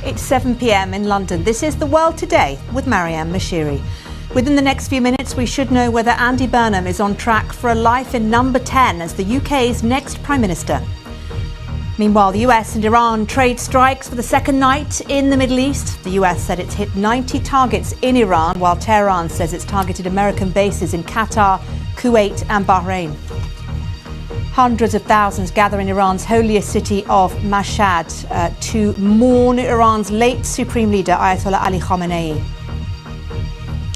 It's 7 p.m. in London. This is The World Today with Maryam, Moshiri. Within the next few minutes, we should know whether Andy Burnham is on track for a life in number 10 as the UK's next Prime Minister. Meanwhile, the US and Iran trade strikes for the second night in the Middle East. The US said it's hit 90 targets in Iran, while Tehran says it's targeted American bases in Qatar, Kuwait and Bahrain. Hundreds of thousands gather in Iran's holiest city of Mashhad to mourn Iran's late Supreme Leader Ayatollah Ali Khamenei.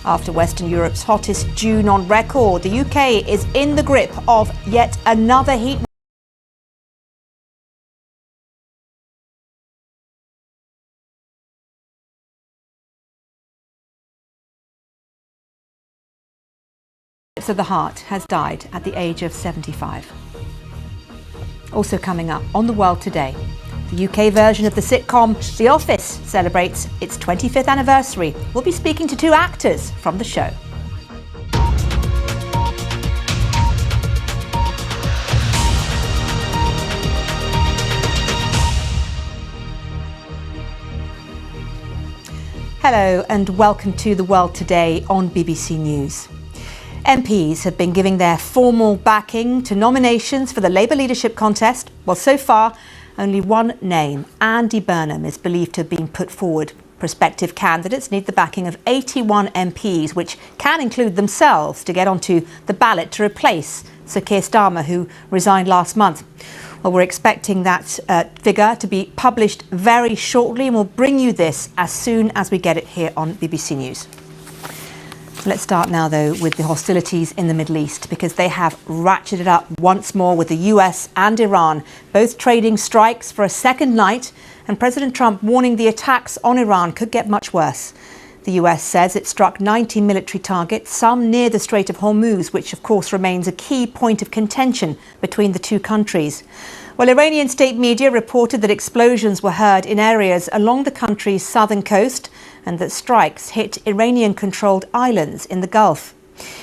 After Western Europe's hottest June on record, the UK is in the grip of yet another heat of the heart has died at the age of 75. Also coming up on The World Today, the UK version of the sitcom The Office celebrates its 25th anniversary. We'll be speaking to two actors from the show. Hello and welcome to The World Today on BBC News. MPs have been giving their formal backing to nominations for the Labour leadership contest. Well, so far, only one name, Andy Burnham, is believed to have been put forward. Prospective candidates need the backing of 81 MPs, which can include themselves, to get onto the ballot to replace Sir Keir Starmer, who resigned last month. Well, we're expecting that figure to be published very shortly, and we'll bring you this as soon as we get it here on BBC News. Let's start now, though, with the hostilities in the Middle East, because they have ratcheted up once more, with the US and Iran both trading strikes for a second night, and President Trump warning the attacks on Iran could get much worse. The US says it struck 90 military targets, some near the Strait of Hormuz, which of course remains a key point of contention between the two countries. Well, Iranian state media reported that explosions were heard in areas along the country's southern coast and that strikes hit Iranian-controlled islands in the Gulf.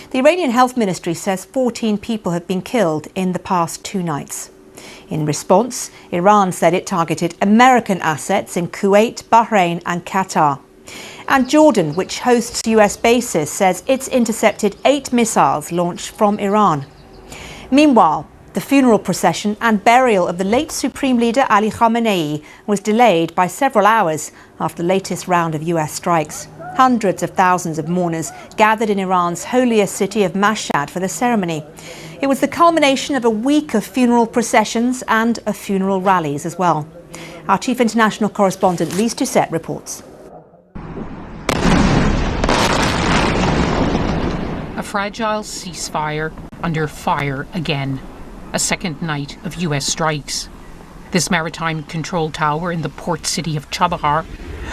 The Iranian Health Ministry says 14 people have been killed in the past 2 nights. In response, Iran said it targeted American assets in Kuwait, Bahrain and Qatar. And Jordan, which hosts US bases, says it's intercepted 8 missiles launched from Iran. Meanwhile, the funeral procession and burial of the late Supreme Leader Ali Khamenei was delayed by several hours after the latest round of US strikes. Hundreds of thousands of mourners gathered in Iran's holiest city of Mashhad for the ceremony. It was the culmination of a week of funeral processions and of funeral rallies as well. Our chief international correspondent Lise Doucet reports. A fragile ceasefire under fire again. A second night of US strikes. This maritime control tower in the port city of Chabahar,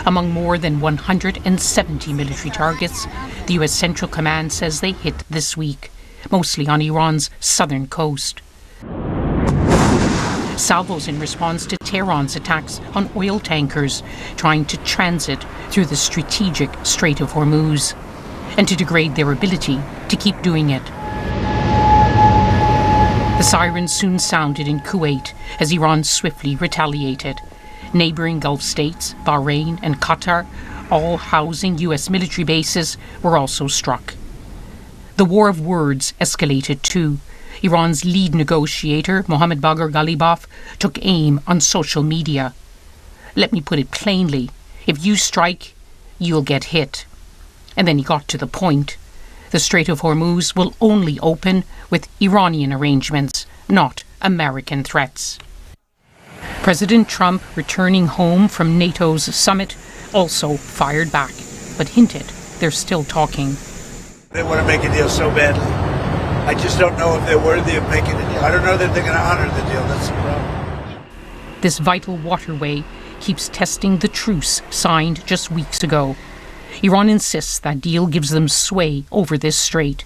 among more than 170 military targets, the US Central Command says they hit this week, mostly on Iran's southern coast. Salvos in response to Tehran's attacks on oil tankers trying to transit through the strategic Strait of Hormuz, and to degrade their ability to keep doing it. The sirens soon sounded in Kuwait as Iran swiftly retaliated. Neighbouring Gulf states, Bahrain and Qatar, all housing US military bases, were also struck. The war of words escalated too. Iran's lead negotiator, Mohammad Bagher Ghalibaf, took aim on social media. Let me put it plainly, if you strike, you'll get hit. And then he got to the point. The Strait of Hormuz will only open with Iranian arrangements, not American threats. President Trump, returning home from NATO's summit, also fired back, but hinted they're still talking. They want to make a deal so badly. I just don't know if they're worthy of making a deal. I don't know that they're going to honor the deal. That's the problem. This vital waterway keeps testing the truce signed just weeks ago. Iran insists that deal gives them sway over this strait.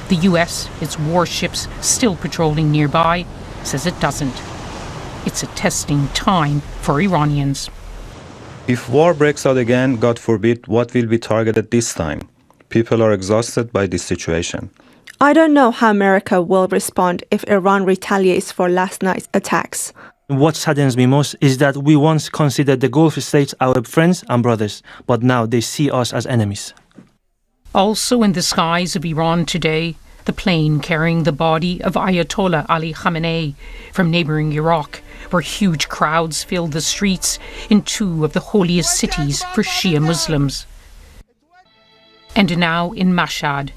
The US, its warships still patrolling nearby, says it doesn't. It's a testing time for Iranians. If war breaks out again, God forbid, what will be targeted this time? People are exhausted by this situation. I don't know how America will respond if Iran retaliates for last night's attacks. What saddens me most is that we once considered the Gulf states our friends and brothers, but now they see us as enemies. Also in the skies of Iran today, the plane carrying the body of Ayatollah Ali Khamenei from neighbouring Iraq, where huge crowds filled the streets in two of the holiest cities for Shia Muslims. And now in Mashhad,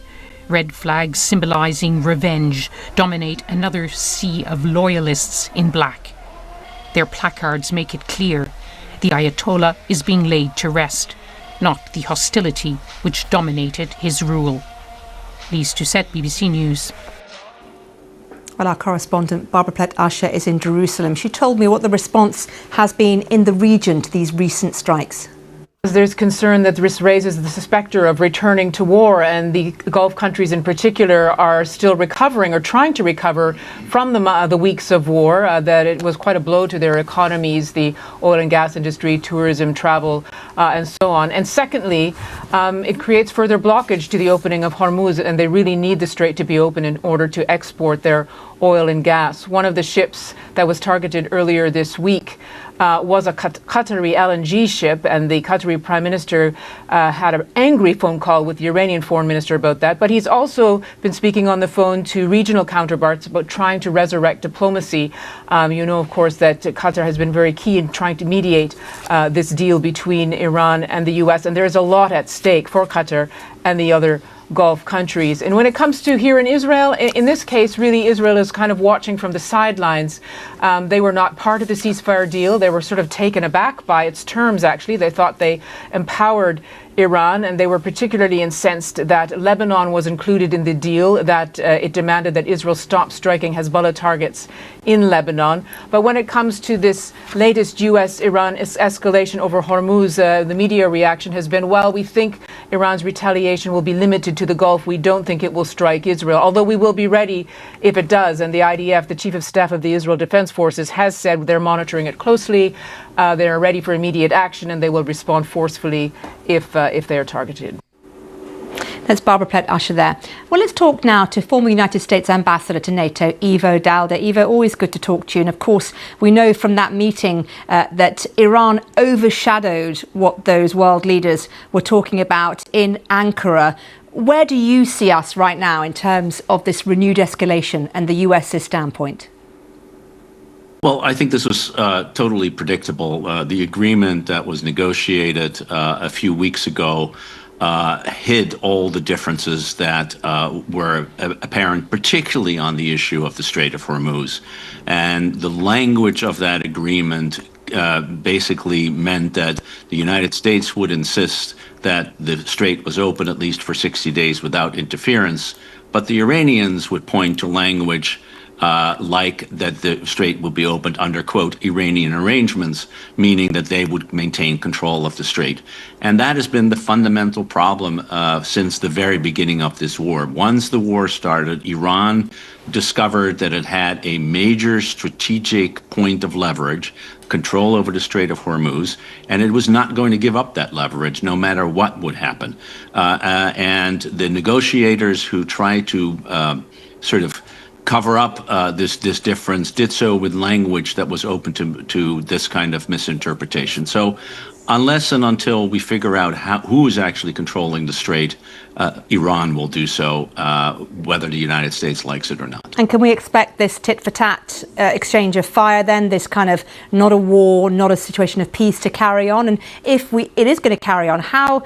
red flags symbolising revenge dominate another sea of loyalists in black. Their placards make it clear the Ayatollah is being laid to rest, not the hostility which dominated his rule. Lise Doucette, BBC News. Well, our correspondent Barbara Plett-Usher is in Jerusalem. She told me what the response has been in the region to these recent strikes. There's concern that this raises the specter of returning to war, and the Gulf countries in particular are still recovering or trying to recover from the weeks of war, that it was quite a blow to their economies, the oil and gas industry, tourism, travel, and so on. And secondly, it creates further blockage to the opening of Hormuz, and they really need the strait to be open in order to export their oil and gas. One of the ships that was targeted earlier this week was a Qatari LNG ship, and the Qatari Prime Minister had an angry phone call with the Iranian Foreign Minister about that. But he's also been speaking on the phone to regional counterparts about trying to resurrect diplomacy. You know, of course, that Qatar has been very key in trying to mediate this deal between Iran and the US, and there's a lot at stake for Qatar and the other Gulf countries. And when it comes to here in Israel, in this case, really Israel is kind of watching from the sidelines. They were not part of the ceasefire deal. They were sort of taken aback by its terms, actually. They thought they empowered Iran, and they were particularly incensed that Lebanon was included in the deal, that it demanded that Israel stop striking Hezbollah targets in Lebanon. But when it comes to this latest US-Iran escalation over Hormuz, the media reaction has been, well, we think Iran's retaliation will be limited to the Gulf. We don't think it will strike Israel, although we will be ready if it does. And the IDF, the Chief of Staff of the Israel Defense Forces, has said they're monitoring it closely. They're ready for immediate action, and they will respond forcefully if they are targeted. That's Barbara Plett-Usher there. Well, let's talk now to former United States Ambassador to NATO, Ivo Daalder. Ivo, always good to talk to you. And of course, we know from that meeting that Iran overshadowed what those world leaders were talking about in Ankara. Where do you see us right now in terms of this renewed escalation and the US's standpoint? Well, I think this was totally predictable. The agreement that was negotiated a few weeks ago hid all the differences that were apparent, particularly on the issue of the Strait of Hormuz. And the language of that agreement basically meant that the United States would insist that the strait was open at least for 60 days without interference, but the Iranians would point to language like that the strait will be opened under, quote, Iranian arrangements, meaning that they would maintain control of the strait. And that has been the fundamental problem since the very beginning of this war. Once the war started, Iran discovered that it had a major strategic point of leverage, control over the Strait of Hormuz, and it was not going to give up that leverage no matter what would happen. And the negotiators who tried to sort of cover up this difference did so with language that was open to this kind of misinterpretation. So unless and until we figure out who is actually controlling the strait, Iran will do so, whether the United States likes it or not. And can we expect this tit-for-tat exchange of fire then, this kind of not a war, not a situation of peace to carry on? And if it is going to carry on, how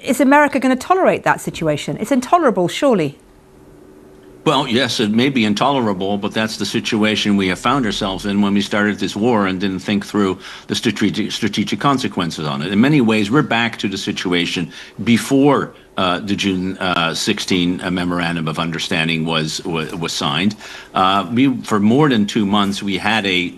is America going to tolerate that situation? It's intolerable, surely. Well, yes, it may be intolerable, but that's the situation we have found ourselves in when we started this war and didn't think through the strategic consequences on it. In many ways, we're back to the situation before the June 16 memorandum of understanding was signed. For more than 2 months, we had a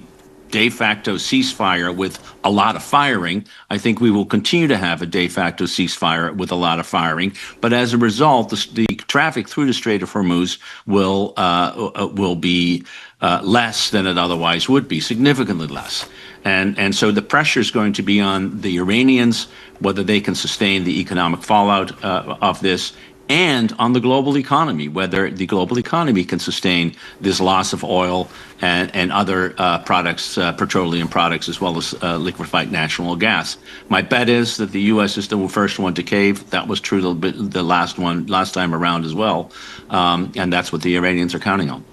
de facto ceasefire with a lot of firing. I think we will continue to have a de facto ceasefire with a lot of firing. But as a result, the traffic through the Strait of Hormuz will be less than it otherwise would be, significantly less. And so the pressure is going to be on the Iranians, whether they can sustain the economic fallout of this, and on the global economy, whether the global economy can sustain this loss of oil and other products, petroleum products, as well as liquefied natural gas. My bet is that the U.S. is the first one to cave. That was true the last time around as well, and that's what the Iranians are counting on.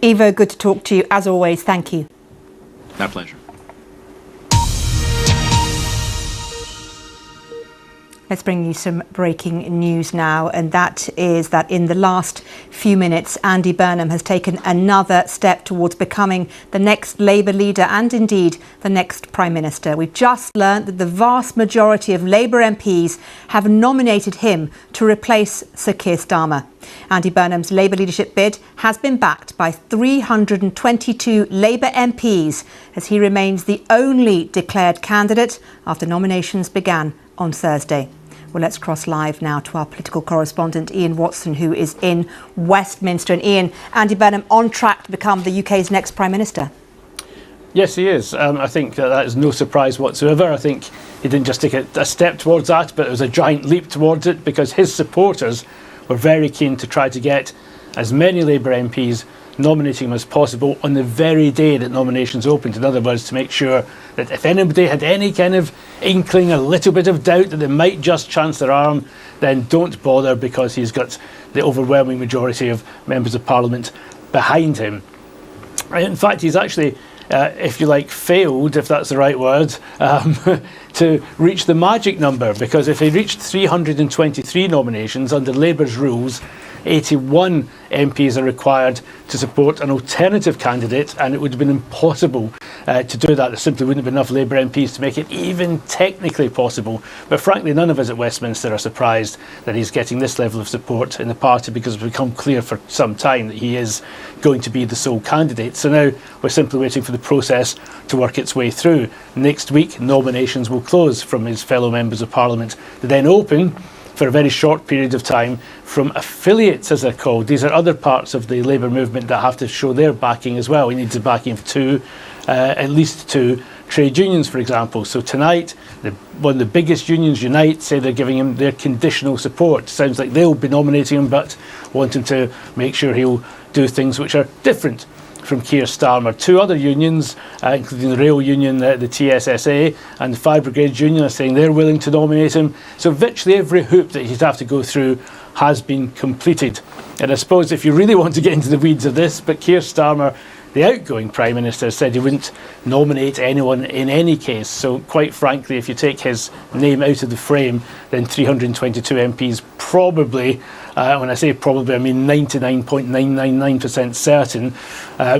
Ivo, good to talk to you as always. Thank you. My pleasure. Let's bring you some breaking news now, and that is that in the last few minutes, Andy Burnham has taken another step towards becoming the next Labour leader and indeed the next Prime Minister. We've just learnt that the vast majority of Labour MPs have nominated him to replace Sir Keir Starmer. Andy Burnham's Labour leadership bid has been backed by 322 Labour MPs as he remains the only declared candidate after nominations began on Thursday. Well, let's cross live now to our political correspondent, Ian Watson, who is in Westminster. And Ian, Andy Burnham on track to become the UK's next Prime Minister. Yes, he is. I think that is no surprise whatsoever. I think he didn't just take a step towards that, but it was a giant leap towards it because his supporters were very keen to try to get as many Labour MPs nominating him as possible on the very day that nominations opened. In other words, to make sure that if anybody had any kind of inkling, a little bit of doubt that they might just chance their arm, then don't bother because he's got the overwhelming majority of members of Parliament behind him. In fact, he's actually, if you like, failed, if that's the right word, to reach the magic number, because if he reached 323 nominations under Labour's rules, 81 MPs are required to support an alternative candidate, and it would have been impossible to do that. There simply wouldn't have been enough Labour MPs to make it even technically possible. But frankly, none of us at Westminster are surprised that he's getting this level of support in the party, because it's become clear for some time that he is going to be the sole candidate. So now we're simply waiting for the process to work its way through. Next week, nominations will close from his fellow members of Parliament. They then open for a very short period of time from affiliates, as they're called. These are other parts of the Labour movement that have to show their backing as well. He needs the backing of at least two trade unions, for example. So tonight, one of the biggest unions, Unite, say they're giving him their conditional support. Sounds like they'll be nominating him, but want him to make sure he'll do things which are different from Keir Starmer. Two other unions, including the rail union, the TSSA, and the Fire Brigade union, are saying they're willing to nominate him. So virtually every hoop that he'd have to go through has been completed. And I suppose if you really want to get into the weeds of this, but Keir Starmer, the outgoing Prime Minister, said he wouldn't nominate anyone in any case. So quite frankly, if you take his name out of the frame, then 322 MPs probably, when I say probably, I mean 99.999% certain,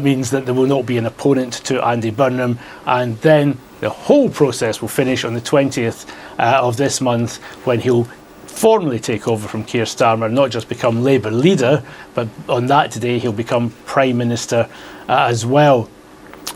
means that there will not be an opponent to Andy Burnham. And then the whole process will finish on the 20th of this month, when he'll formally take over from Keir Starmer, not just become Labour leader, but on that day he'll become Prime Minister as well.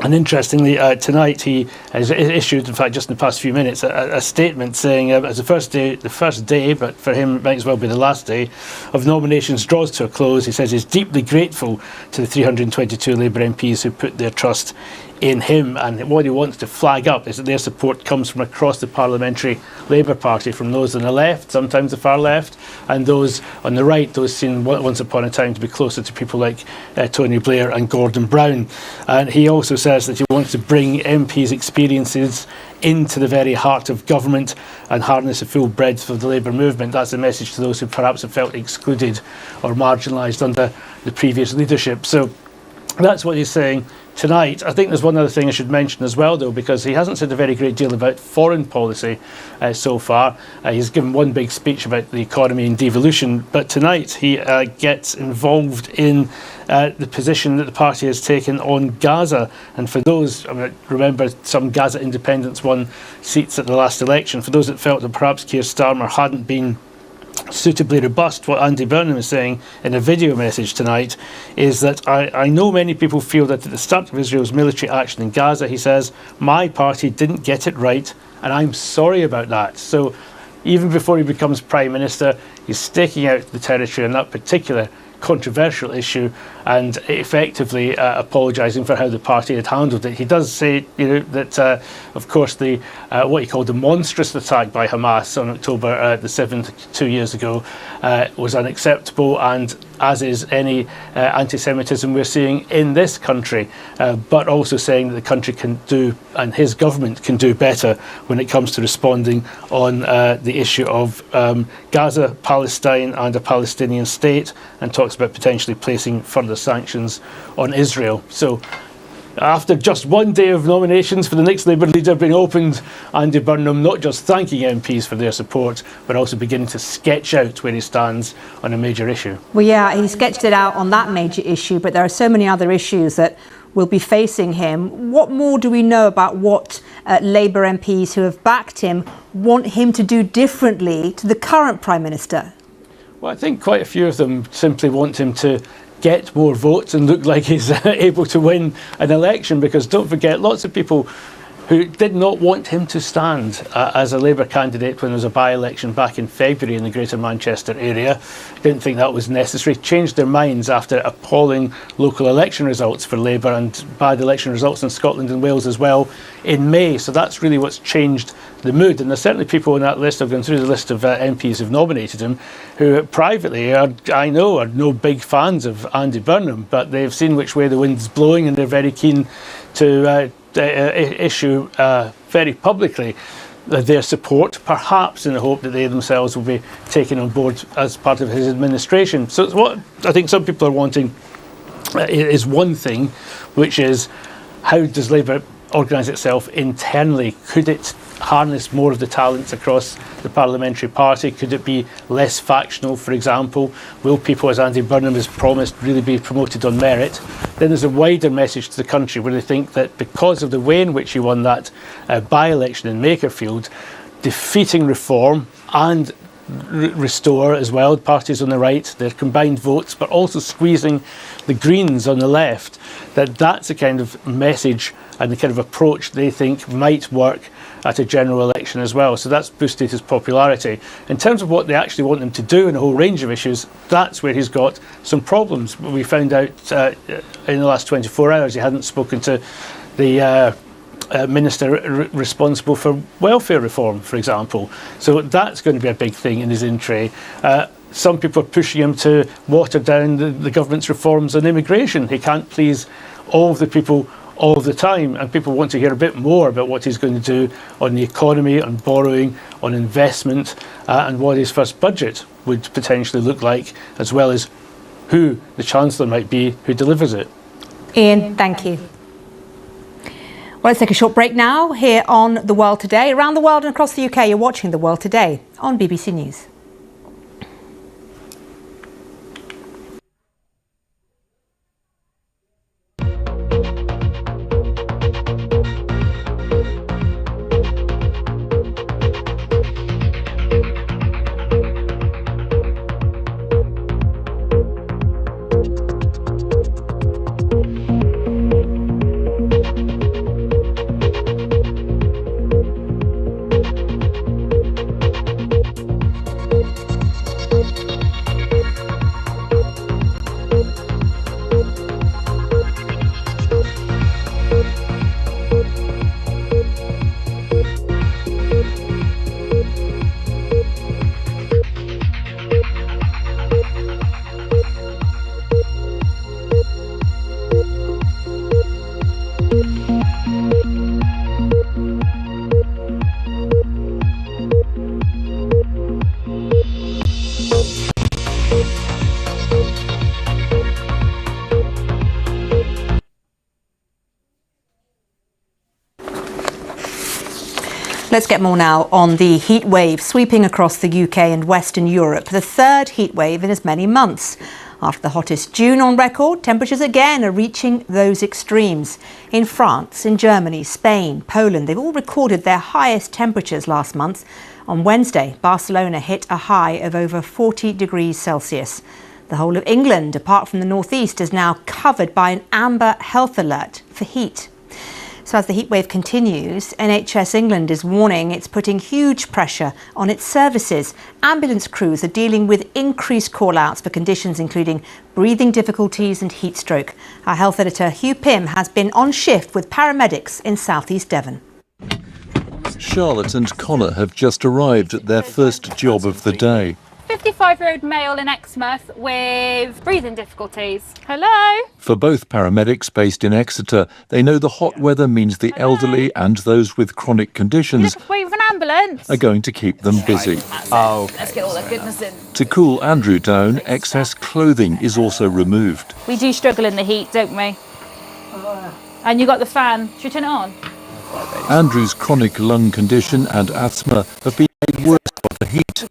And interestingly, tonight he has issued, in fact, just in the past few minutes, a statement saying as the first day, but for him it might as well be the last day, of nominations draws to a close. He says he's deeply grateful to the 322 Labour MPs who put their trust in him, and what he wants to flag up is that their support comes from across the parliamentary Labour Party, from those on the left, sometimes the far left, and those on the right, those seen once upon a time to be closer to people like Tony Blair and Gordon Brown. And he also says that he wants to bring MPs' experiences into the very heart of government and harness the full breadth of the Labour movement. That's a message to those who perhaps have felt excluded or marginalised under the previous leadership. So that's what he's saying tonight. I think there's one other thing I should mention as well, though, because he hasn't said a very great deal about foreign policy so far. He's given one big speech about the economy and devolution, but tonight he gets involved in the position that the party has taken on Gaza. And for those, remember, some Gaza independents won seats at the last election. For those that felt that perhaps Keir Starmer hadn't been suitably robust, what Andy Burnham is saying in a video message tonight is that I know many people feel that at the start of Israel's military action in Gaza, he says, my party didn't get it right, and I'm sorry about that. So even before he becomes Prime Minister, he's staking out the territory on that particular controversial issue, and effectively apologising for how the party had handled it. He does say, that of course the what he called the monstrous attack by Hamas on October the 7th, 2 years ago, was unacceptable, and as is any anti-Semitism we're seeing in this country, but also saying that the country can do, and his government can do better when it comes to responding on the issue of Gaza, Palestine and a Palestinian state, and talks about potentially placing further sanctions on Israel. So after just one day of nominations for the next Labour leader being opened, Andy Burnham not just thanking MPs for their support, but also beginning to sketch out where he stands on a major issue. Well, yeah, he sketched it out on that major issue, but there are so many other issues that will be facing him. What more do we know about what Labour MPs who have backed him want him to do differently to the current Prime Minister? Well, I think quite a few of them simply want him to get more votes and look like he's able to win an election, because don't forget, lots of people who did not want him to stand as a Labour candidate when there was a by-election back in February in the Greater Manchester area, didn't think that was necessary, changed their minds after appalling local election results for Labour and bad election results in Scotland and Wales as well in May. So that's really what's changed the mood. And there's certainly people on that list, I've gone through the list of MPs who've nominated him, who privately are no big fans of Andy Burnham, but they've seen which way the wind's blowing and they're very keen to issue very publicly their support, perhaps in the hope that they themselves will be taken on board as part of his administration. So what I think some people are wanting is one thing, which is, how does Labour organise itself internally? Could it harness more of the talents across the parliamentary party? Could it be less factional, for example? Will people, as Andy Burnham has promised, really be promoted on merit? Then there's a wider message to the country where they think that because of the way in which he won that by-election in Makerfield, defeating Reform and Restore as well, parties on the right, their combined votes, but also squeezing the Greens on the left, that's the kind of message and the kind of approach they think might work at a general election as well. So that's boosted his popularity. In terms of what they actually want him to do in a whole range of issues, that's where he's got some problems. We found out in the last 24 hours he hadn't spoken to the minister responsible for welfare reform, for example. So that's going to be a big thing in his in-tray. Some people are pushing him to water down the government's reforms on immigration. He can't please all of the people all the time, and people want to hear a bit more about what he's going to do on the economy, on borrowing, on investment, and what his first budget would potentially look like, as well as who the Chancellor might be who delivers it. Ian, thank you. Well, let's take a short break now here on The World Today. Around the world and across the UK, you're watching The World Today on BBC News. Let's get more now on the heat wave sweeping across the UK and Western Europe. The third heat wave in as many months. After the hottest June on record, temperatures again are reaching those extremes. In France, in Germany, Spain, Poland, they've all recorded their highest temperatures last month. On Wednesday, Barcelona hit a high of over 40 degrees Celsius. The whole of England, apart from the northeast, is now covered by an amber health alert for heat. So as the heatwave continues, NHS England is warning it's putting huge pressure on its services. Ambulance crews are dealing with increased call-outs for conditions including breathing difficulties and heat stroke. Our health editor Hugh Pym has been on shift with paramedics in South East Devon. Charlotte and Connor have just arrived at their first job of the day. 55-year-old male in Exmouth with breathing difficulties. Hello? For both paramedics based in Exeter, they know the hot weather means the elderly and those with chronic conditions Wait for an ambulance. are going to keep them busy. Let's get all that goodness in. To cool Andrew down, excess clothing is also removed. We do struggle in the heat, don't we? And you got the fan. Should we turn it on? Andrew's chronic lung condition and asthma have been made worse by the heat.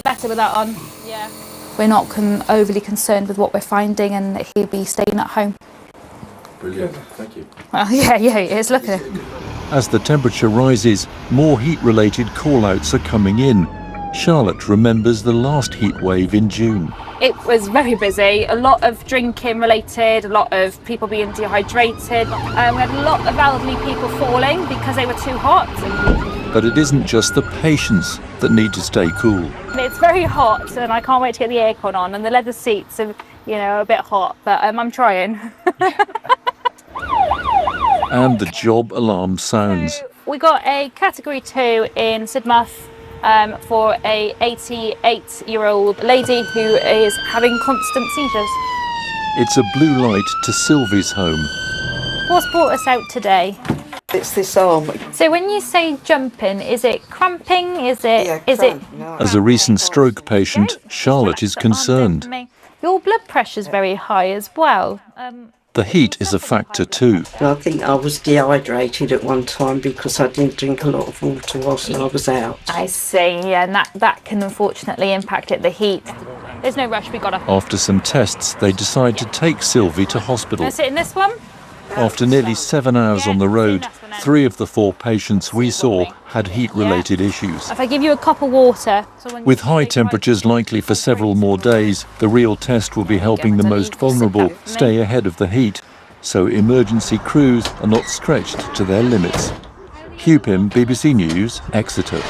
Better with that on. Yeah. We're not overly concerned with what we're finding, and he'll be staying at home. Brilliant, thank you. Well, yeah, he is. Look at it. As the temperature rises, more heat-related call-outs are coming in. Charlotte remembers the last heat wave in June. It was very busy. A lot of drinking related, a lot of people being dehydrated. We had a lot of elderly people falling because they were too hot. But it isn't just the patients that need to stay cool. It's very hot, and I can't wait to get the aircon on, and the leather seats are, a bit hot, but I'm trying. And the job alarm sounds. We got a category 2 in Sidmouth for a 88-year-old lady who is having constant seizures. It's a blue light to Sylvie's home. What's brought us out today? It's this arm. So when you say jumping, is it cramping? Is it? As a recent stroke patient, Charlotte is concerned. Your blood pressure's very high as well. The heat is a factor too. I think I was dehydrated at one time because I didn't drink a lot of water whilst I was out. I see, yeah, and that can unfortunately impact it, the heat. There's no rush, we got to... After some tests, they decide to take Sylvie to hospital. Can I sit in this one? After nearly 7 hours on the road, 3 of the 4 patients we saw had heat-related issues. If I give you a cup of water... With high temperatures likely for several more days, the real test will be helping the most vulnerable stay ahead of the heat, so emergency crews are not stretched to their limits. Hugh Pym, BBC News, Exeter.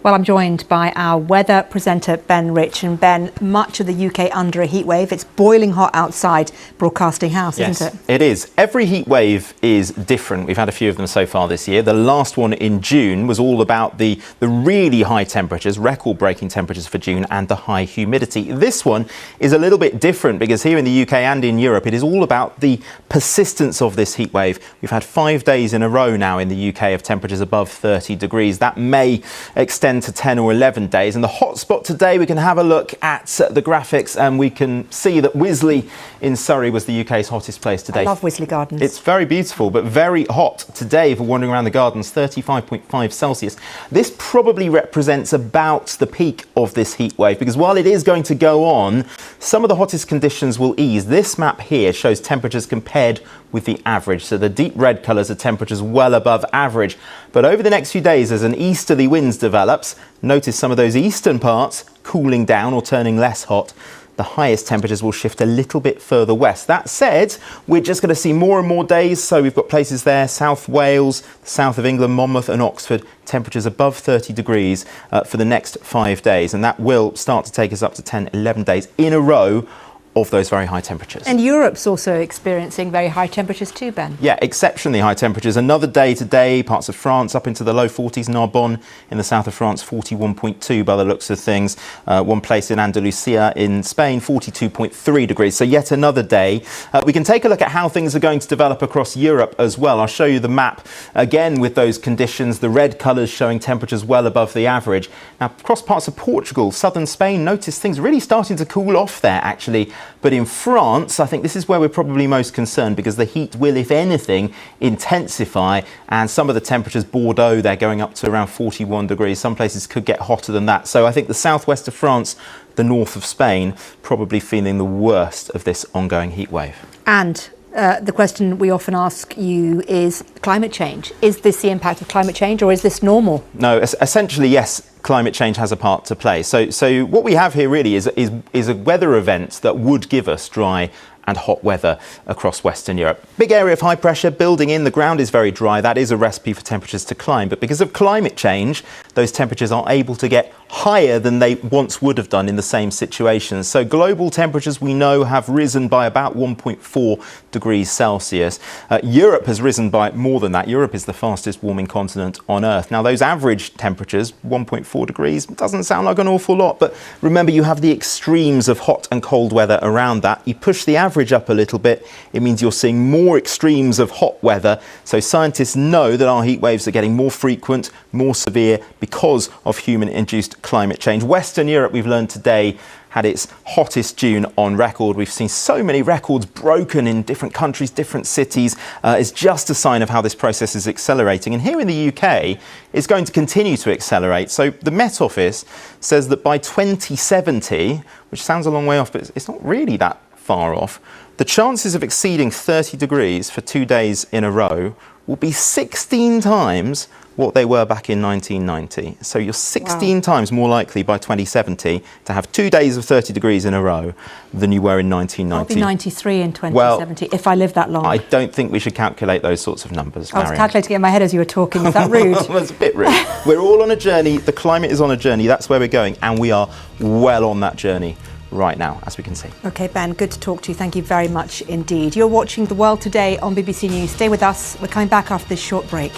Well, I'm joined by our weather presenter, Ben Rich. And Ben, much of the UK under a heat wave. It's boiling hot outside Broadcasting House, isn't it? It is. Every heat wave is different. We've had a few of them so far this year. The last one in June was all about the really high temperatures, record-breaking temperatures for June, and the high humidity. This one is a little bit different because here in the UK and in Europe, it is all about the persistence of this heat wave. We've had 5 days in a row now in the UK of temperatures above 30 degrees. That may extend to 10 or 11 days. And the hot spot today, we can have a look at the graphics and we can see that Wisley in Surrey was the UK's hottest place today. I love Wisley Gardens. It's very beautiful, but very hot today for wandering around the gardens, 35.5 Celsius. This probably represents about the peak of this heat wave, because while it is going to go on, some of the hottest conditions will ease. This map here shows temperatures compared with the average. So the deep red colours are temperatures well above average. But over the next few days, as an easterly wind develops, notice some of those eastern parts cooling down or turning less hot. The highest temperatures will shift a little bit further west. That said, we're just going to see more and more days. So we've got places there, South Wales, south of England, Monmouth and Oxford, temperatures above 30 degrees for the next 5 days. And that will start to take us up to 10, 11 days in a row of those very high temperatures. And Europe's also experiencing very high temperatures too, Ben. Yeah, exceptionally high temperatures. Another day today, parts of France up into the low 40s. Narbonne in the south of France, 41.2 by the looks of things. One place in Andalusia in Spain, 42.3 degrees. So yet another day. We can take a look at how things are going to develop across Europe as well. I'll show you the map again with those conditions. The red colours showing temperatures well above the average. Now, across parts of Portugal, southern Spain, notice things really starting to cool off there, actually. But in France, I think this is where we're probably most concerned, because the heat will, if anything, intensify. And some of the temperatures, Bordeaux, they're going up to around 41 degrees. Some places could get hotter than that. So I think the southwest of France, the north of Spain, probably feeling the worst of this ongoing heat wave. And the question we often ask you is climate change. Is this the impact of climate change, or is this normal? No, essentially, yes. Climate change has a part to play. So what we have here really is a weather event that would give us dry and hot weather across Western Europe. Big area of high pressure building in. The ground is very dry. That is a recipe for temperatures to climb. But because of climate change, those temperatures are able to get higher than they once would have done in the same situations. So global temperatures, we know, have risen by about 1.4 degrees Celsius. Europe has risen by more than that. Europe is the fastest warming continent on Earth. Now, those average temperatures, 1.4 degrees, doesn't sound like an awful lot. But remember, you have the extremes of hot and cold weather around that. You push the average up a little bit, it means you're seeing more extremes of hot weather. So scientists know that our heat waves are getting more frequent, more severe because of human-induced climate change. Western Europe, we've learned today, had its hottest June on record. We've seen so many records broken in different countries, different cities. It's just a sign of how this process is accelerating. And here in the UK, it's going to continue to accelerate. So the Met Office says that by 2070, which sounds a long way off, but it's not really that far off, the chances of exceeding 30 degrees for 2 days in a row will be 16 times what they were back in 1990. So you're 16 times more likely by 2070 to have 2 days of 30 degrees in a row than you were in 1990. I'll be 93 in 2070 if I live that long. I don't think we should calculate those sorts of numbers, I was Maryam. calculating it in my head as you were talking. Is that rude? That's a bit rude. We're all on a journey. The climate is on a journey. That's where we're going. And we are well on that journey right now, as we can see. OK, Ben, good to talk to you. Thank you very much indeed. You're watching The World Today on BBC News. Stay with us. We're coming back after this short break.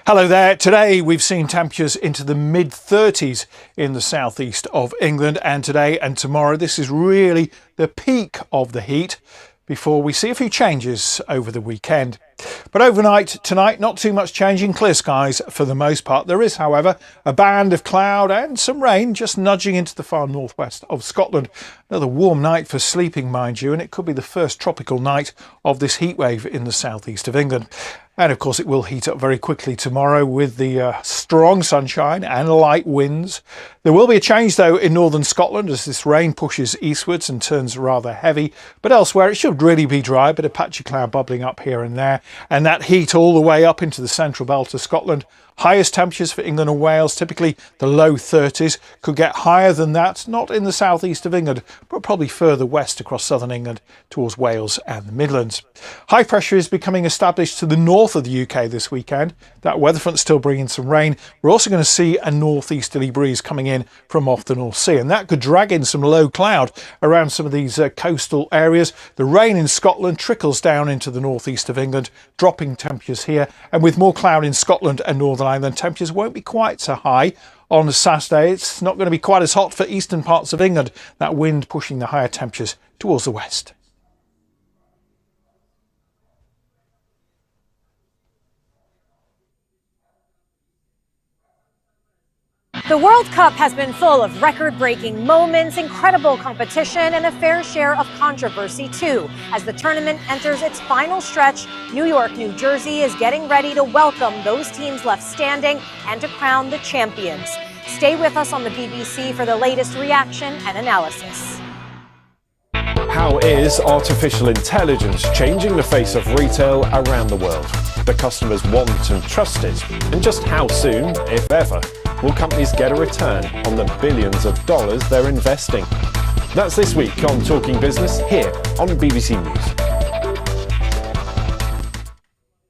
Hello there. Today we've seen temperatures into the mid-30s in the southeast of England, and today and tomorrow this is really the peak of the heat before we see a few changes over the weekend. But overnight tonight, not too much changing, clear skies for the most part. There is, however, a band of cloud and some rain just nudging into the far northwest of Scotland. Another warm night for sleeping, mind you, and it could be the first tropical night of this heat wave in the southeast of England. And of course it will heat up very quickly tomorrow with the strong sunshine and light winds. There will be a change though in northern Scotland as this rain pushes eastwards and turns rather heavy. But elsewhere it should really be dry, but a patchy cloud bubbling up here and there. And that heat all the way up into the central belt of Scotland. Highest temperatures for England and Wales, typically the low 30s, could get higher than that, not in the southeast of England, but probably further west across southern England towards Wales and the Midlands. High pressure is becoming established to the north of the UK this weekend. That weather front still bringing some rain. We're also going to see a northeasterly breeze coming in from off the North Sea, and that could drag in some low cloud around some of these coastal areas. The rain in Scotland trickles down into the northeast of England, dropping temperatures here, and with more cloud in Scotland and Northern Ireland, temperatures won't be quite so high. On Saturday, it's not going to be quite as hot for eastern parts of England. That wind pushing the higher temperatures towards the west. The World Cup has been full of record-breaking moments, incredible competition, and a fair share of controversy too. As the tournament enters its final stretch, New York, New Jersey is getting ready to welcome those teams left standing and to crown the champions. Stay with us on the BBC for the latest reaction and analysis. How is artificial intelligence changing the face of retail around the world? The customers want and trust it. And just how soon, if ever, will companies get a return on the billions of dollars they're investing? That's this week on Talking Business here on BBC News.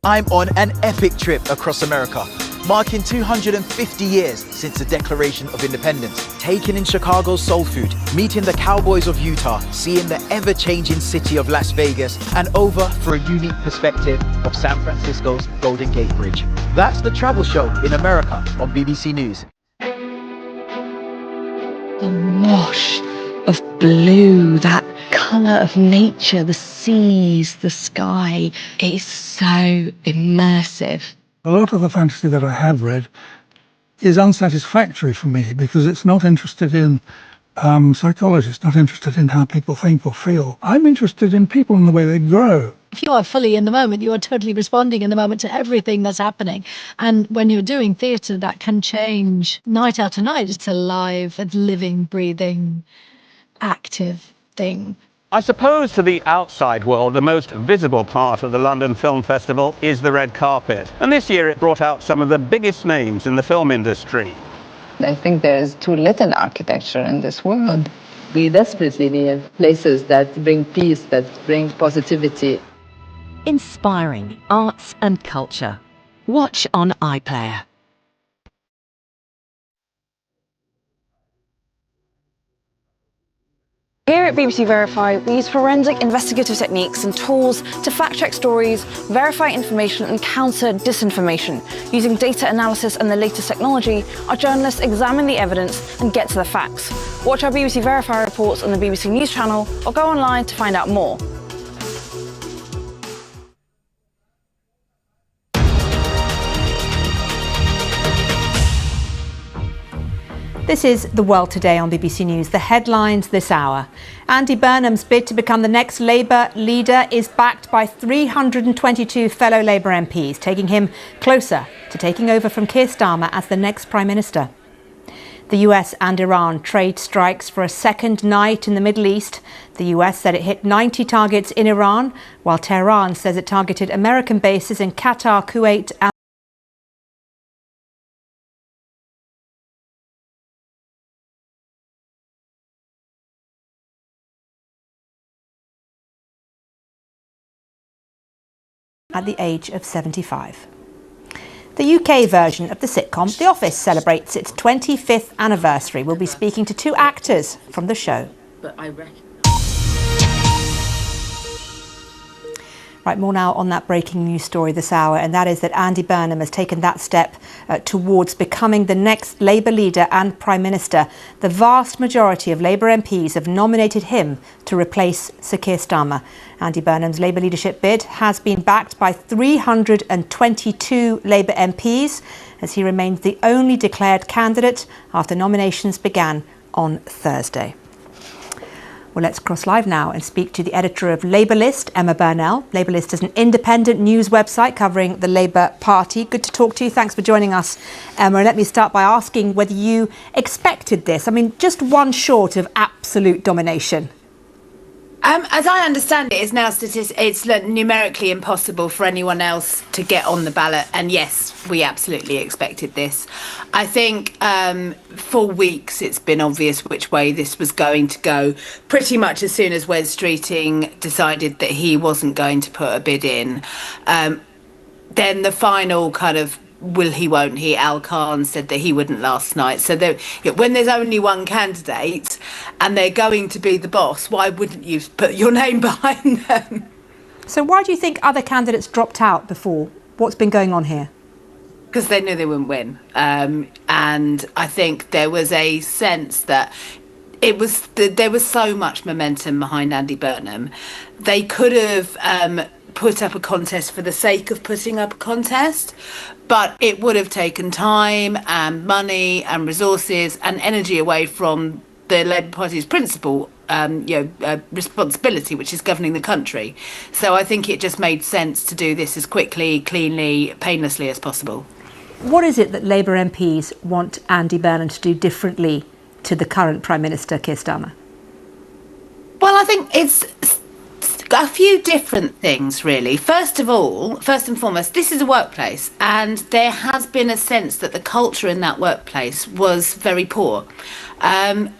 I'm on an epic trip across America, marking 250 years since the Declaration of Independence. Taking in Chicago's soul food, meeting the cowboys of Utah, seeing the ever-changing city of Las Vegas, and over for a unique perspective of San Francisco's Golden Gate Bridge. That's the travel show in America on BBC News. The wash of blue, that colour of nature, the seas, the sky, it's so immersive. A lot of the fantasy that I have read is unsatisfactory for me because it's not interested in psychology, it's not interested in how people think or feel. I'm interested in people and the way they grow. If you are fully in the moment, you are totally responding in the moment to everything that's happening. And when you're doing theatre, that can change night after night. It's a live, a living, breathing, active thing. I suppose to the outside world, the most visible part of the London Film Festival is the red carpet. And this year it brought out some of the biggest names in the film industry. I think there's too little architecture in this world. We desperately need places that bring peace, that bring positivity. Inspiring arts and culture. Watch on iPlayer. Here at BBC Verify, we use forensic investigative techniques and tools to fact-check stories, verify information and counter disinformation. Using data analysis and the latest technology, our journalists examine the evidence and get to the facts. Watch our BBC Verify reports on the BBC News channel or go online to find out more. This is The World Today on BBC News. The headlines this hour. Andy Burnham's bid to become the next Labour leader is backed by 322 fellow Labour MPs, taking him closer to taking over from Keir Starmer as the next Prime Minister. The US and Iran trade strikes for a second night in the Middle East. The US said it hit 90 targets in Iran, while Tehran says it targeted American bases in Qatar, Kuwait and at the age of 75. The UK version of the sitcom The Office celebrates its 25th anniversary. We'll be speaking to two actors from the show. Right, more now on that breaking news story this hour, and that is that Andy Burnham has taken that step towards becoming the next Labour leader and Prime Minister. The vast majority of Labour MPs have nominated him to replace Sir Keir Starmer. Andy Burnham's Labour leadership bid has been backed by 322 Labour MPs, as he remains the only declared candidate after nominations began on Thursday. Well, let's cross live now and speak to the editor of Labour List, Emma Burnell. Labour List is an independent news website covering the Labour Party. Good to talk to you. Thanks for joining us, Emma. Let me start by asking whether you expected this. I mean, just one short of absolute domination. As I understand it, it's now it's numerically impossible for anyone else to get on the ballot. And yes, we absolutely expected this. I think for weeks it's been obvious which way this was going to go. Pretty much as soon as Wes Streeting decided that he wasn't going to put a bid in, then the final kind of will he, won't he, Al Khan said that he wouldn't last night. So when there's only one candidate and they're going to be the boss, why wouldn't you put your name behind them? So why do you think other candidates dropped out before? What's been going on here? Because they knew they wouldn't win. And I think there was a sense that there was so much momentum behind Andy Burnham. They could have put up a contest for the sake of putting up a contest, but it would have taken time and money and resources and energy away from the Labour Party's principal responsibility, which is governing the country. So I think it just made sense to do this as quickly, cleanly, painlessly as possible. What is it that Labour MPs want Andy Burnham to do differently to the current Prime Minister, Keir Starmer? Well, I think it's a few different things, really. First and foremost, this is a workplace, and there has been a sense that the culture in that workplace was very poor. And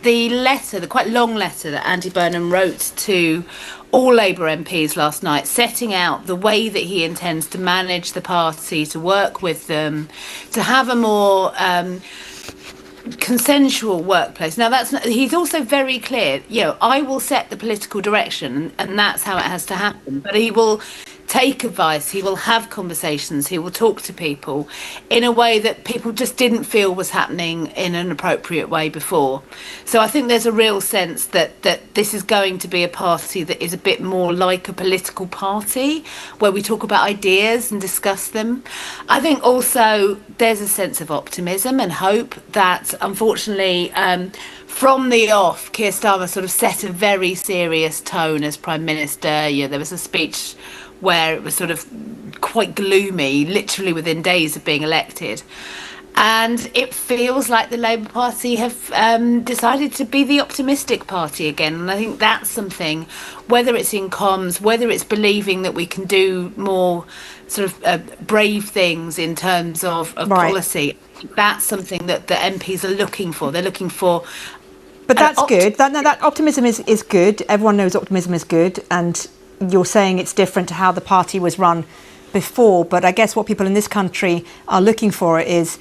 the quite long letter that Andy Burnham wrote to all Labour MPs last night, setting out the way that he intends to manage the party, to work with them, to have a more consensual workplace. Now he's also very clear, I will set the political direction and that's how it has to happen, but he will take advice, he will have conversations, he will talk to people in a way that people just didn't feel was happening in an appropriate way before. So I think there's a real sense that this is going to be a party that is a bit more like a political party, where we talk about ideas and discuss them. I think also there's a sense of optimism and hope that, unfortunately, from the off, Keir Starmer sort of set a very serious tone as Prime Minister. There was a speech where it was sort of quite gloomy, literally within days of being elected. And it feels like the Labour Party have decided to be the optimistic party again. And I think that's something, whether it's in comms, whether it's believing that we can do more sort of brave things in terms of policy. That's something that the MPs are looking for. They're looking for. But that's good. That optimism is good. Everyone knows optimism is good, and you're saying it's different to how the party was run before. But I guess what people in this country are looking for is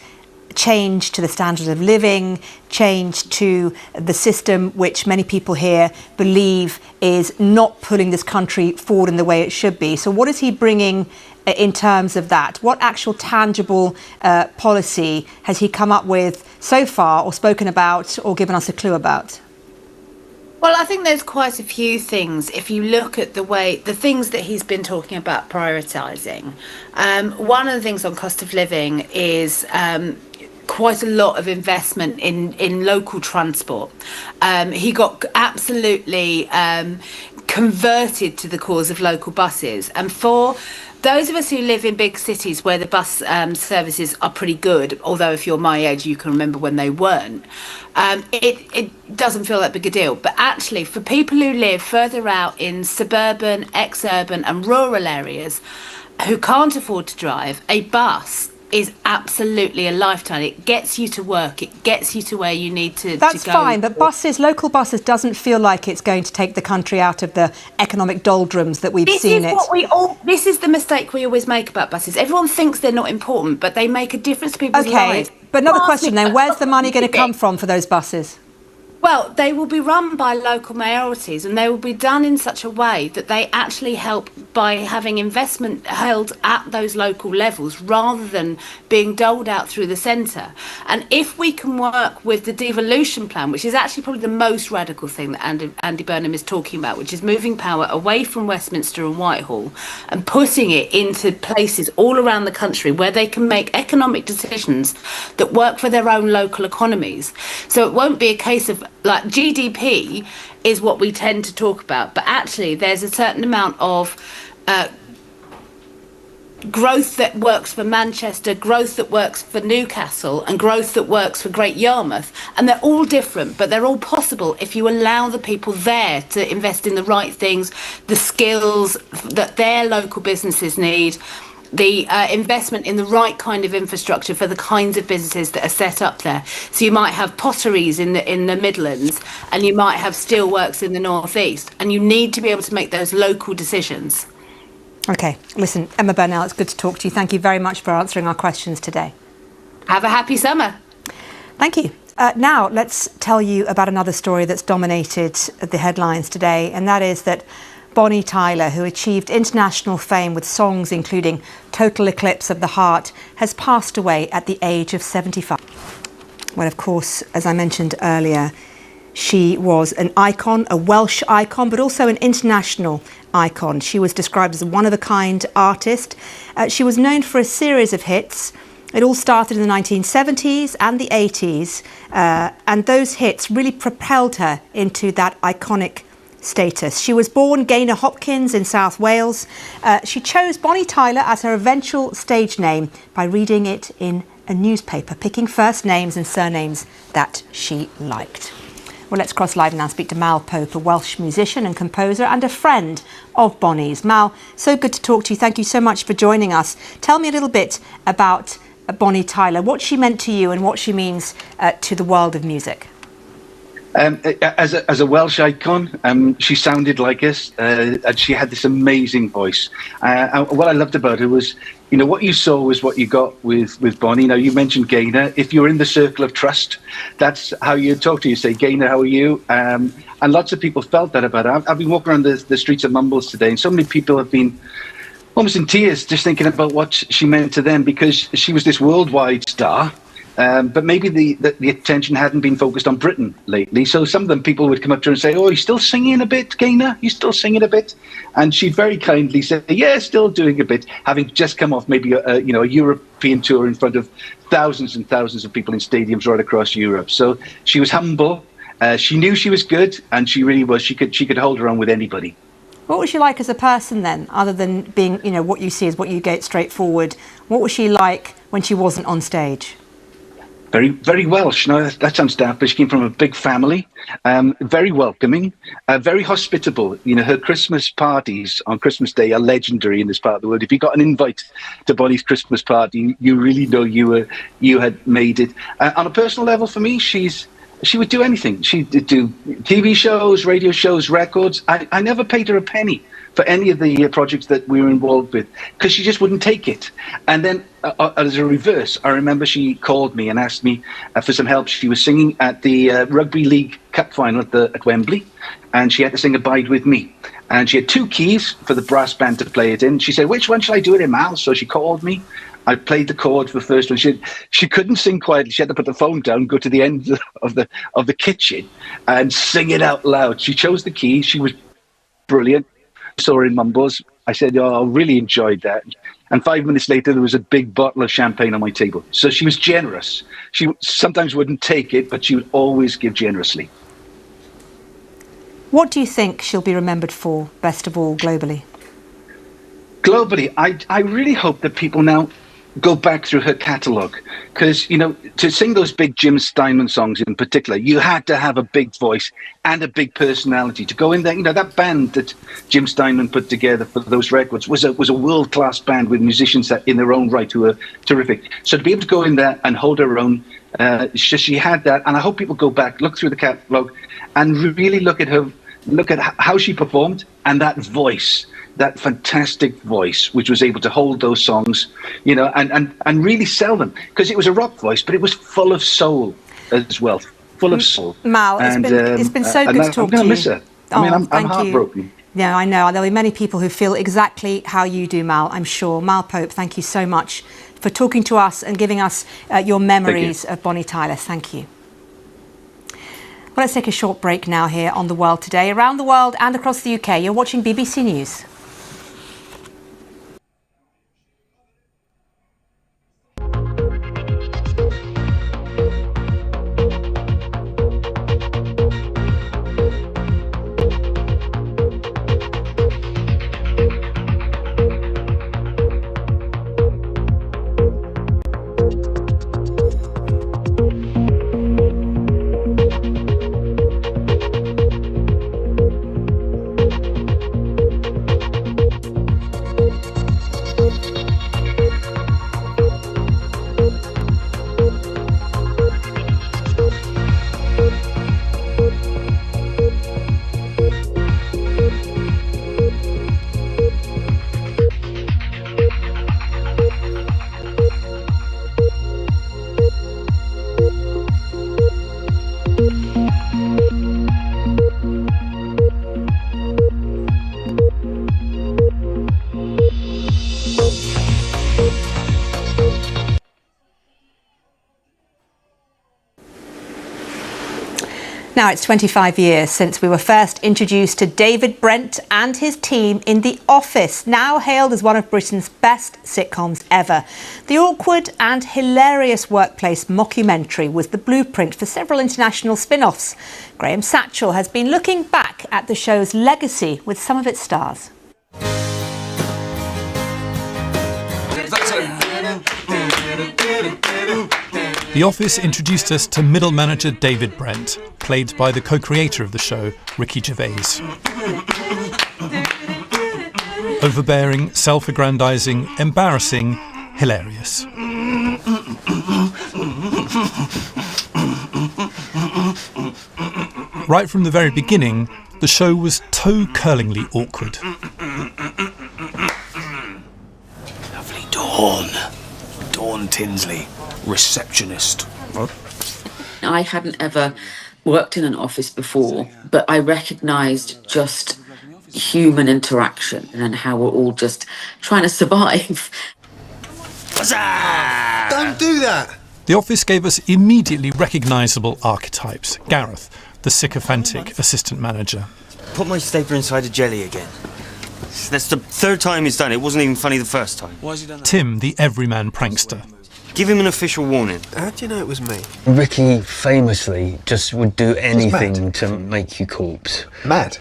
change to the standard of living, change to the system which many people here believe is not pulling this country forward in the way it should be. So what is he bringing in terms of that? What actual tangible policy has he come up with so far, or spoken about, or given us a clue about? Well, I think there's quite a few things. If you look at the things that he's been talking about prioritising, one of the things on cost of living is quite a lot of investment in local transport. He got absolutely converted to the cause of local buses, and for those of us who live in big cities where the bus services are pretty good, although if you're my age you can remember when they weren't, it doesn't feel that big a deal. But actually for people who live further out in suburban, ex-urban and rural areas who can't afford to drive, a bus is absolutely a lifetime. It gets you to work, it gets you to where you need to go. That's fine, but local buses doesn't feel like it's going to take the country out of the economic doldrums that we've seen it. This is the mistake we always make about buses. Everyone thinks they're not important, but they make a difference to people's lives. But another question then, where's the money going to come from for those buses? Well, they will be run by local mayorities, and they will be done in such a way that they actually help by having investment held at those local levels rather than being doled out through the centre. And if we can work with the devolution plan, which is actually probably the most radical thing that Andy Burnham is talking about, which is moving power away from Westminster and Whitehall and putting it into places all around the country where they can make economic decisions that work for their own local economies. So it won't be a case of like GDP is what we tend to talk about, but actually there's a certain amount of growth that works for Manchester, growth that works for Newcastle, and growth that works for Great Yarmouth. And they're all different, but they're all possible if you allow the people there to invest in the right things, the skills that their local businesses need, the investment in the right kind of infrastructure for the kinds of businesses that are set up there. So you might have potteries in the Midlands, and you might have steelworks in the North East, and you need to be able to make those local decisions. Okay, listen, Emma Burnell, it's good to talk to you. Thank you very much for answering our questions today. Have a happy summer. Thank you. Now, let's tell you about another story that's dominated the headlines today, and that is that Bonnie Tyler, who achieved international fame with songs including Total Eclipse of the Heart, has passed away at the age of 75. Well, of course, as I mentioned earlier, she was an icon, a Welsh icon, but also an international icon. She was described as a one-of-a-kind artist. She was known for a series of hits. It all started in the 1970s and the 80s, and those hits really propelled her into that iconic status. She was born Gaynor Hopkins in South Wales. She chose Bonnie Tyler as her eventual stage name by reading it in a newspaper, picking first names and surnames that she liked. Well, let's cross live now and speak to Mal Pope, a Welsh musician and composer and a friend of Bonnie's. Mal, so good to talk to you. Thank you so much for joining us. Tell me a little bit about Bonnie Tyler, what she meant to you and what she means to the world of music. As a Welsh icon, she sounded like us, and she had this amazing voice. And what I loved about her was, you know, what you saw was what you got with Bonnie. Now, you mentioned Gaynor. If you're in the circle of trust, that's how you talk to you. Say, Gaynor, how are you? And lots of people felt that about her. I've been walking around the streets of Mumbles today, and so many people have been almost in tears just thinking about what she meant to them, because she was this worldwide star. But maybe the attention hadn't been focused on Britain lately. So some of them people would come up to her and say, "Oh, you're still singing a bit, Gaynor? You're still singing a bit?" And she'd very kindly say, "Yeah, still doing a bit," having just come off maybe a European tour in front of thousands and thousands of people in stadiums right across Europe. So she was humble. She knew she was good, and she really was. She could hold her own with anybody. What was she like as a person then, other than being, you know, what you see is what you get straightforward? What was she like when she wasn't on stage? Very, very Welsh. No, that sounds daft, but she came from a big family, very welcoming, very hospitable. You know, her Christmas parties on Christmas Day are legendary in this part of the world. If you got an invite to Bonnie's Christmas party, you really know you had made it. On a personal level, for me, she would do anything. She'd do TV shows, radio shows, records. I never paid her a penny for any of the projects that we were involved with, because she just wouldn't take it. And then as a reverse, I remember she called me and asked me for some help. She was singing at the Rugby League Cup final at Wembley, and she had to sing Abide With Me. And she had 2 keys for the brass band to play it in. She said, which one shall I do it in, Mal? So she called me. I played the chord for the first one. She couldn't sing quietly. She had to put the phone down, go to the end of the kitchen and sing it out loud. She chose the key. She was brilliant. Saw her in Mumbles. I said, I really enjoyed that. And 5 minutes later, there was a big bottle of champagne on my table. So she was generous. She sometimes wouldn't take it, but she would always give generously. What do you think she'll be remembered for, best of all, globally? Globally, I really hope that people now go back through her catalogue, because, you know, to sing those big Jim Steinman songs in particular, you had to have a big voice and a big personality to go in there. You know, that band that Jim Steinman put together for those records was a world-class band with musicians that in their own right who were terrific. So to be able to go in there and hold her own, she had that. And I hope people go back, look through the catalogue and really look at how she performed and that voice, that fantastic voice, which was able to hold those songs, you know, and really sell them, because it was a rock voice, but it was full of soul as well, full of soul. Mal, it's been so good to talk to you. I'm going to miss her. I'm heartbroken. Yeah, I know. There'll be many people who feel exactly how you do, Mal, I'm sure. Mal Pope, thank you so much for talking to us and giving us your memories of Bonnie Tyler. Thank you. Well, let's take a short break now here on The World Today. Around the world and across the UK, you're watching BBC News. Now, it's 25 years since we were first introduced to David Brent and his team in The Office, now hailed as one of Britain's best sitcoms ever. The awkward and hilarious workplace mockumentary was the blueprint for several international spin-offs. Graham Satchell has been looking back at the show's legacy with some of its stars. The Office introduced us to middle manager David Brent, played by the co-creator of the show, Ricky Gervais. Overbearing, self-aggrandising, embarrassing, hilarious. Right from the very beginning, the show was toe-curlingly awkward. Lovely Dawn Tinsley, receptionist. What? I hadn't ever worked in an office before, but I recognised just human interaction and how we're all just trying to survive. Don't do that! The Office gave us immediately recognisable archetypes. Gareth, the sycophantic assistant manager. Put my stapler inside a jelly again. That's the third time he's done it. It wasn't even funny the first time. Why has he done that? Tim, the everyman prankster. Give him an official warning. How do you know it was me? Ricky famously just would do anything to make you corpse. Mad?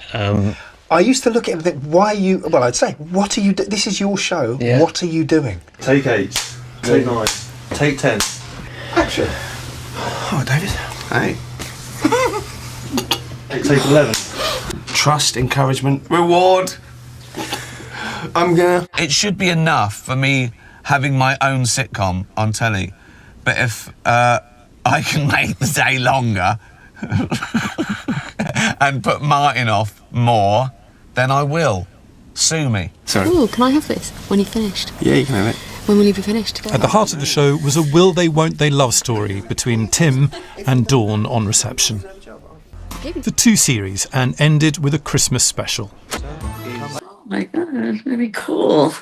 I used to look at him and think, why are you... Well, I'd say, what are you... This is your show. Yeah. What are you doing? Take 8. Take 9. Take 10. Action. Oh, David. Hey. Take 11. Trust, encouragement, reward. It should be enough for me having my own sitcom on telly, but if I can make the day longer and put Martin off more, then I will. Sue me. Sorry. Ooh, can I have this when you've finished? Yeah, you can have it. When will you be finished? At the heart of the show was a will they won't they love story between Tim and Dawn on reception. The 2 series and ended with a Christmas special. Oh my god, really cool.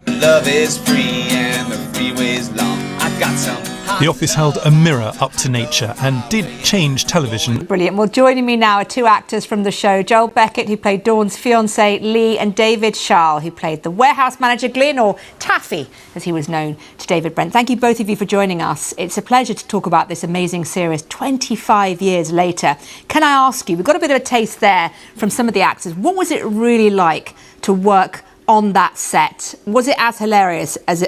Love is free and the freeway's long. I've got some. The Office held a mirror up to nature and did change television. Brilliant. Well, joining me now are 2 actors from the show. Joel Beckett, who played Dawn's fiancé, Lee, and David Schall, who played the warehouse manager, Glyn, or Taffy, as he was known to David Brent. Thank you both of you for joining us. It's a pleasure to talk about this amazing series 25 years later. Can I ask you, we've got a bit of a taste there from some of the actors. What was it really like to work on that set? Was it as hilarious as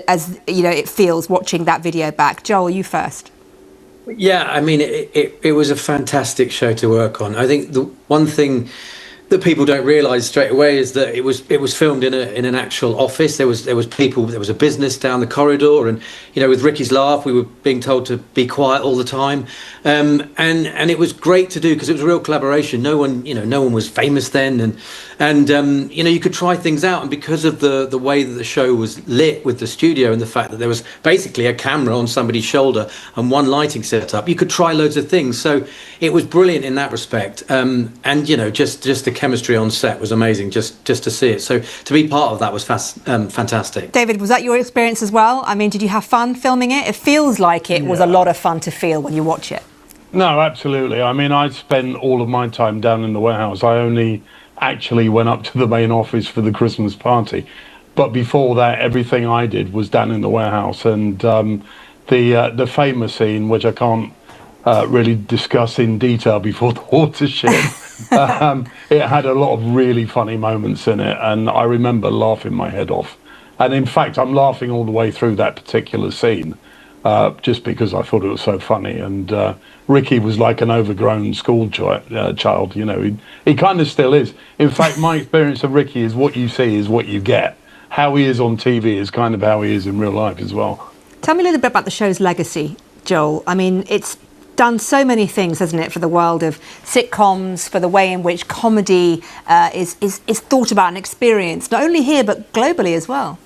you know it feels watching that video back? Joel, you first. Yeah, I mean, it was a fantastic show to work on. I think the one thing that people don't realise straight away is that it was filmed in an actual office. There was people, there was a business down the corridor, and you know, with Ricky's laugh, we were being told to be quiet all the time, and it was great to do because it was a real collaboration. No one was famous then, and you know, you could try things out, and because of the way that the show was lit with the studio and the fact that there was basically a camera on somebody's shoulder and one lighting setup, you could try loads of things. So it was brilliant in that respect, and you know, just the chemistry on set was amazing just to see it. So to be part of that was fantastic. David, was that your experience as well? I mean, did you have fun filming it? It feels like it was a lot of fun to feel when you watch it. No, absolutely. I mean, I spent all of my time down in the warehouse. I only actually went up to the main office for the Christmas party. But before that, everything I did was down in the warehouse. And the famous scene, which I can't really discuss in detail before the watershed, it had a lot of really funny moments in it. And I remember laughing my head off. And in fact, I'm laughing all the way through that particular scene. Just because I thought it was so funny, and Ricky was like an overgrown school child, you know, he kind of still is. In fact, my experience of Ricky is what you see is what you get. How he is on TV is kind of how he is in real life as well. Tell me a little bit about the show's legacy, Joel. I mean, it's done so many things, hasn't it, for the world of sitcoms, for the way in which comedy is thought about and experienced, not only here but globally as well.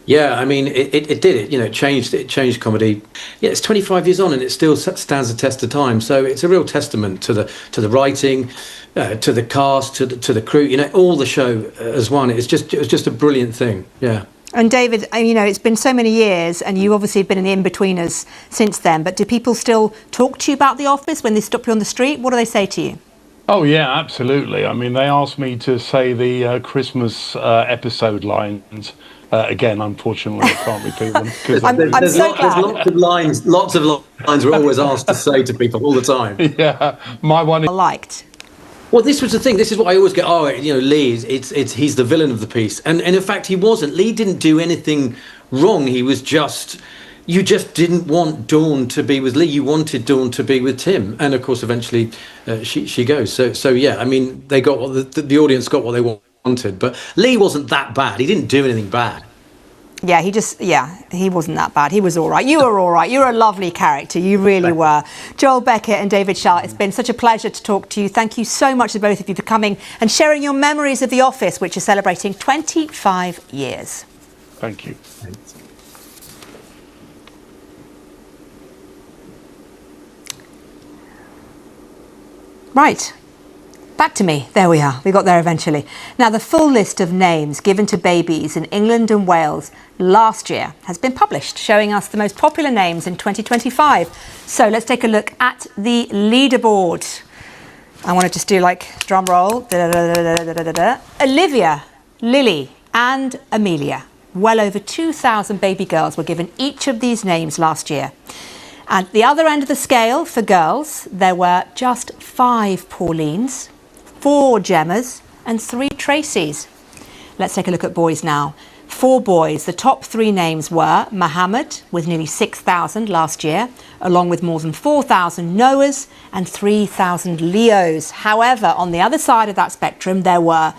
Yeah, I mean, it did it. You know, it changed comedy. Yeah, it's 25 years on, and it still stands the test of time. So it's a real testament to the writing, to the cast, to the crew. You know, all the show as one. It was just a brilliant thing. Yeah. And David, you know, it's been so many years, and you obviously have been in the in-betweeners since then. But do people still talk to you about The Office when they stop you on the street? What do they say to you? Oh yeah, absolutely. I mean, they asked me to say the Christmas episode lines. Again, unfortunately, I can't repeat them. There's lots of lines we're always asked to say to people all the time. Yeah, my one. I liked. Well, this was the thing. This is what I always get. Oh, you know, Lee, he's the villain of the piece, and in fact, he wasn't. Lee didn't do anything wrong. He was just. You just didn't want Dawn to be with Lee. You wanted Dawn to be with Tim, and of course, eventually, she goes. So yeah. I mean, they got what the audience got what they wanted, but Lee wasn't that bad. He didn't do anything bad. Yeah, he wasn't that bad. He was all right. You were all right. You're a lovely character. You really were. Joel Beckett and David Schall, it's been such a pleasure to talk to you. Thank you so much to both of you for coming and sharing your memories of The Office, which is celebrating 25 years. Thank you. Right. Back to me. There we are. We got there eventually. Now, the full list of names given to babies in England and Wales last year has been published, showing us the most popular names in 2025. So let's take a look at the leaderboard. I want to just do like drum roll. Olivia, Lily, and Amelia. Well over 2,000 baby girls were given each of these names last year. At the other end of the scale, for girls, there were just 5 Paulines, 4 Gemmas, and 3 Tracys. Let's take a look at boys now. 4 boys. The top 3 names were Muhammad, with nearly 6,000 last year, along with more than 4,000 Noahs and 3,000 Leos. However, on the other side of that spectrum, there were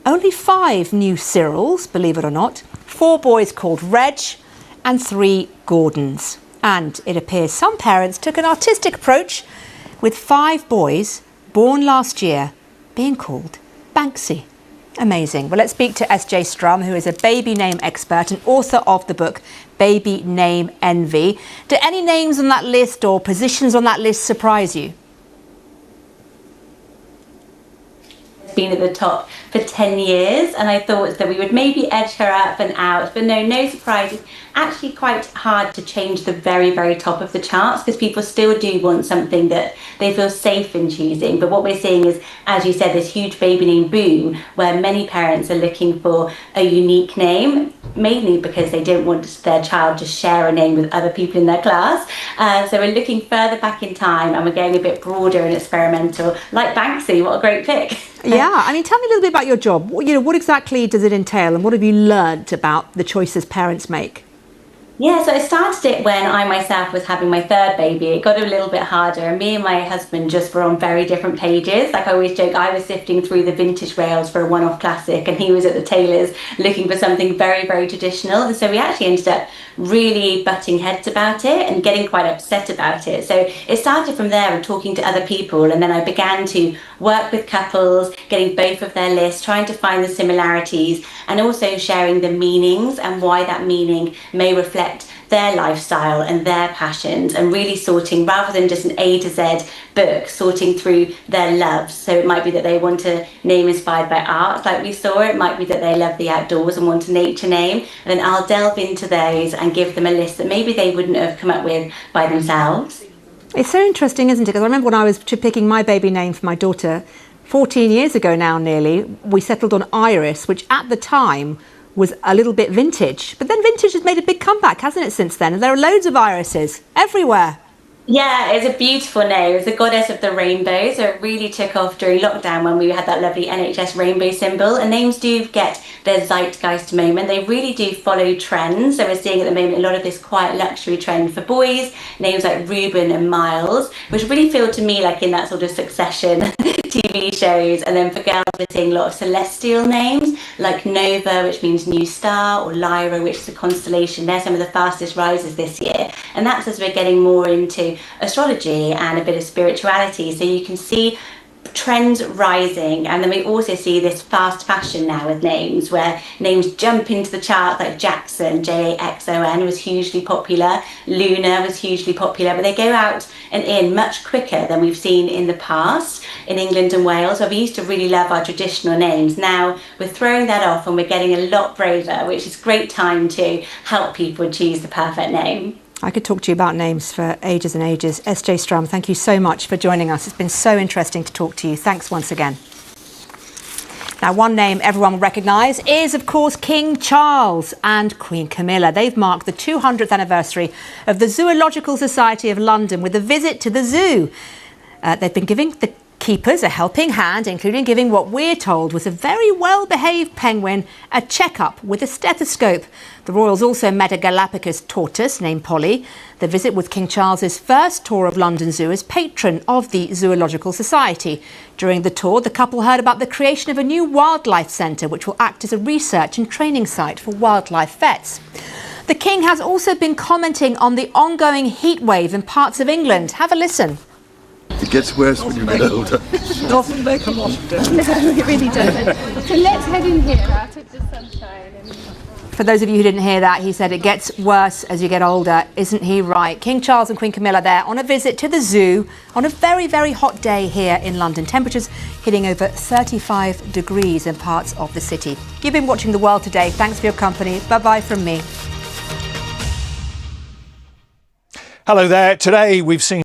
only 5 new Cyrils, believe it or not, 4 boys called Reg, and 3 Gordons. And it appears some parents took an artistic approach, with 5 boys born last year being called Banksy. Amazing. Well, let's speak to S.J. Strum, who is a baby name expert and author of the book Baby Name Envy. Do any names on that list or positions on that list surprise you? Been at the top for 10 years, and I thought that we would maybe edge her up and out, but no surprises. Actually quite hard to change the very, very top of the charts, because people still do want something that they feel safe in choosing. But what we're seeing is, as you said, this huge baby name boom, where many parents are looking for a unique name, mainly because they don't want their child to share a name with other people in their class. So we're looking further back in time, and we're going a bit broader and experimental, like Banksy. What a great pick. Yeah, I mean, tell me a little bit about your job. What exactly does it entail, and what have you learnt about the choices parents make? Yeah, so I started it when I myself was having my 3rd baby. It got a little bit harder, and me and my husband just were on very different pages. Like I always joke, I was sifting through the vintage rails for a one-off classic, and he was at the tailor's looking for something very, very traditional. And so we actually ended up really butting heads about it and getting quite upset about it. So it started from there and talking to other people, and then I began to work with couples, getting both of their lists, trying to find the similarities, and also sharing the meanings and why that meaning may reflect their lifestyle and their passions, and really sorting, rather than just an A to Z book, sorting through their loves. So it might be that they want a name inspired by art, like we saw. It might be that they love the outdoors and want a nature name, and then I'll delve into those and give them a list that maybe they wouldn't have come up with by themselves. It's so interesting, isn't it? Because I remember when I was picking my baby name for my daughter 14 years ago now, nearly, we settled on Iris, which at the time was a little bit vintage. But then vintage has made a big comeback, hasn't it, since then? And there are loads of irises everywhere. Yeah, it's a beautiful name. It's the goddess of the rainbow, so it really took off during lockdown when we had that lovely NHS rainbow symbol. And names do get their zeitgeist moment. They really do follow trends. So we're seeing at the moment a lot of this quiet luxury trend for boys, names like Ruben and Miles, which really feel to me like in that sort of Succession TV shows. And then for girls, we're seeing a lot of celestial names like Nova, which means new star, or Lyra, which is a constellation. They're some of the fastest risers this year. And that's as we're getting more into astrology and a bit of spirituality. So you can see trends rising, and then we also see this fast fashion now with names, where names jump into the charts, like Jackson, Jaxon, was hugely popular. Luna was hugely popular, but they go out and in much quicker than we've seen in the past in England and Wales, where we used to really love our traditional names. Now we're throwing that off and we're getting a lot braver, which is great time to help people choose the perfect name. I could talk to you about names for ages and ages. S.J. Strum, thank you so much for joining us. It's been so interesting to talk to you. Thanks once again. Now, one name everyone will recognise is, of course, King Charles and Queen Camilla. They've marked the 200th anniversary of the Zoological Society of London with a visit to the zoo. They've been giving the keepers a helping hand, including giving what we're told was a very well-behaved penguin a checkup with a stethoscope. The royals also met a Galapagos tortoise named Polly. The visit was King Charles's first tour of London Zoo as patron of the Zoological Society. During the tour, the couple heard about the creation of a new wildlife centre, which will act as a research and training site for wildlife vets. The King has also been commenting on the ongoing heat wave in parts of England. Have a listen. It gets worse when you get older. Doesn't make a lot of difference. No, it really doesn't. So let's head in here out of the sunshine. For those of you who didn't hear that, he said it gets worse as you get older. Isn't he right? King Charles and Queen Camilla there on a visit to the zoo on a very, very hot day here in London. Temperatures hitting over 35 degrees in parts of the city. You've been watching The World Today. Thanks for your company. Bye-bye from me. Hello there. Today we've seen